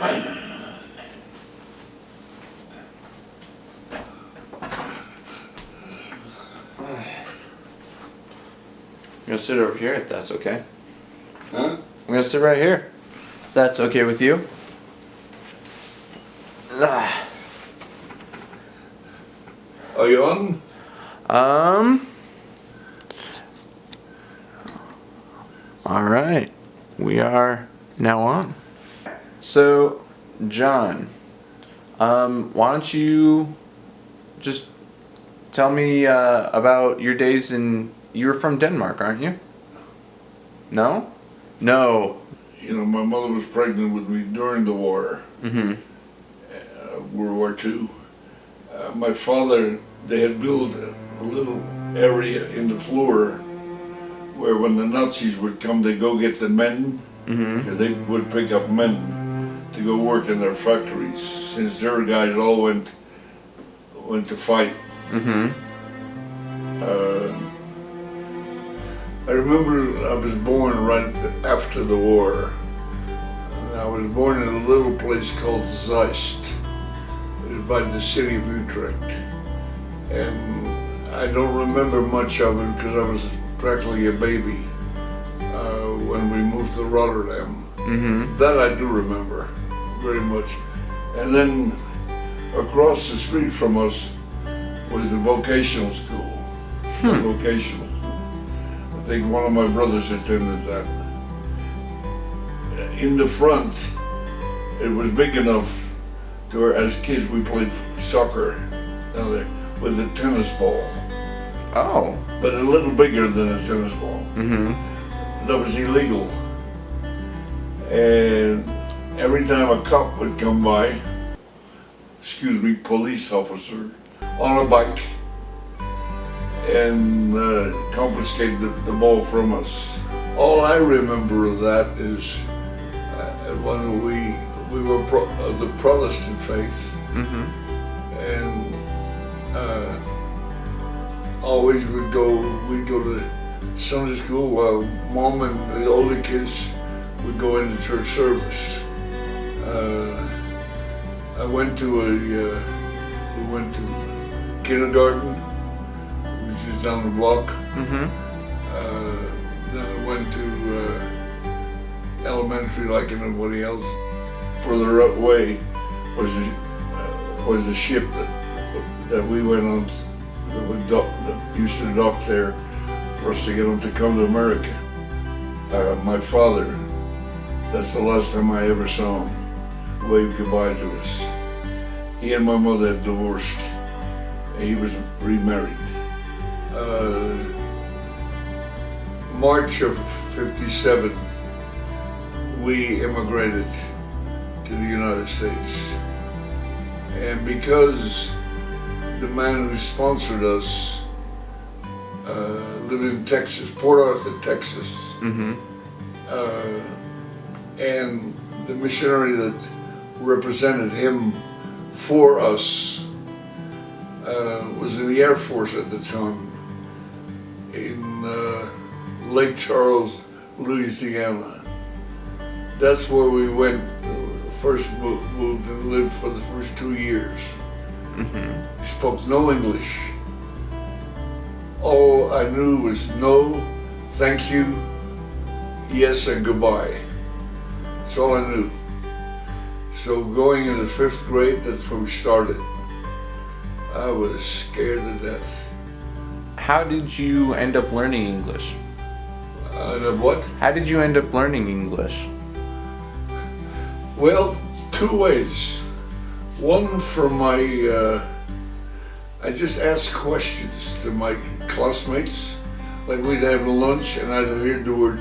I'm gonna sit over here if that's okay. Huh? I'm gonna sit right here. If that's okay with you. Are you on? All right, we are now on. So, John, why don't you just tell me about your days in. You're from Denmark, aren't you? No? No. You know, my mother was pregnant with me during the war, Mm-hmm. World War II. My father, they had built a little area in the floor where when the Nazis would come, they'd go get the men, because they would pick up men to go work in their factories, since their guys all went to fight. I remember I was born right after the war. I was born in a little place called Zeist. It was by the city of Utrecht. And I don't remember much of it because I was practically a baby when we moved to Rotterdam. That I do remember very much. And then across the street from us was the vocational school. The vocational school. I think one of my brothers attended that. In the front, it was big enough to where as kids we played soccer down there with a tennis ball. Oh. But a little bigger than a tennis ball. That was illegal. And every time a cop would come by, excuse me, police officer, on a bike, and confiscate the ball from us. All I remember of that is when we were of the Protestant faith, and always we'd go to Sunday school while Mom and the older kids would go into church service. We went to kindergarten, which is down the block. Then I went to elementary like everybody else. Further away was the ship that we went on, that used to dock there for us to get them to come to America. My father, that's the last time I ever saw him wave goodbye to us. He and my mother had divorced. He was remarried. March of '57, we immigrated to the United States. And because the man who sponsored us lived in Texas, Port Arthur, Texas, and the missionary that represented him for us was in the Air Force at the time in Lake Charles, Louisiana. That's where we went, first moved and lived for the first 2 years. He spoke no English. All I knew was no, thank you, yes, and goodbye. That's all I knew. So going into 5th grade, that's where we started. I was scared to death. How did you end up learning English? What? How did you end up learning English? Well, 2 ways. One from my, I just asked questions to my classmates. Like we'd have lunch and I'd hear the word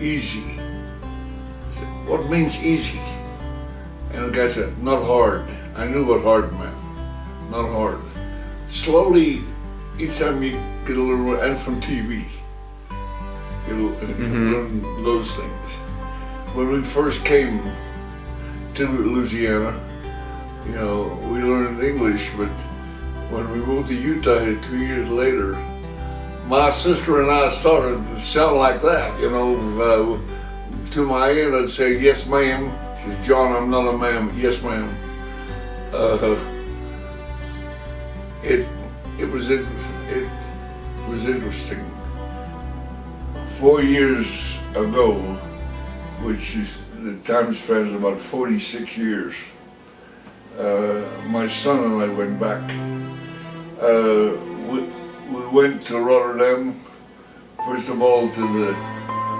easy. I said, what means easy? And the guy said, not hard. I knew what hard meant, not hard. Slowly, each time you get a little more, and from TV, you learn those things. When we first came to Louisiana, you know, we learned English, but when we moved to Utah 2 years later, my sister and I started to sound like that, you know. To my aunt, I'd say, yes, ma'am. Says, John, I'm not a ma'am. Yes, ma'am. It was interesting. 4 years ago, which is the time span is about 46 years. My son and I went back. We went to Rotterdam, first of all to the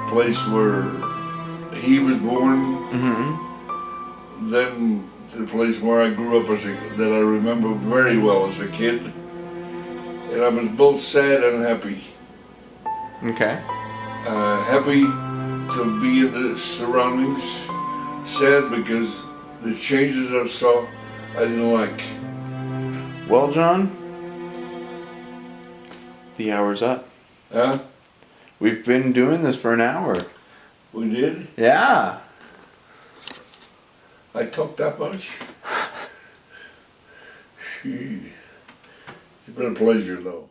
place where he was born, then to the place where I grew up that I remember very well as a kid. And I was both sad and happy. Okay. Happy to be in the surroundings, sad because the changes I saw I didn't like. Well, John, the hour's up. Huh? We've been doing this for an hour. We did? Yeah. I talked that much? Gee. It's been a pleasure though.